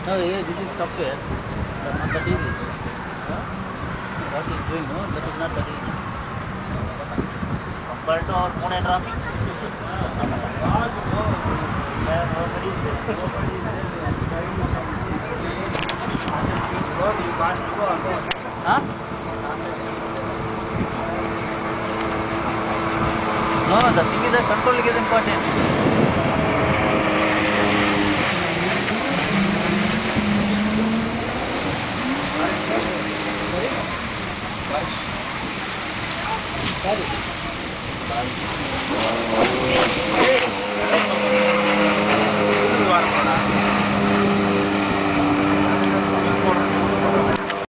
No, yeah, this is software. That's not that easy. Huh? What is doing, no? That is not that easy. Compared to our Pune traffic, yeah, nobody is there. Nobody is there. They are driving some 100 feet road. You can't go on that. Huh? No, the thing is that controlling is important. Sorry? Sorry.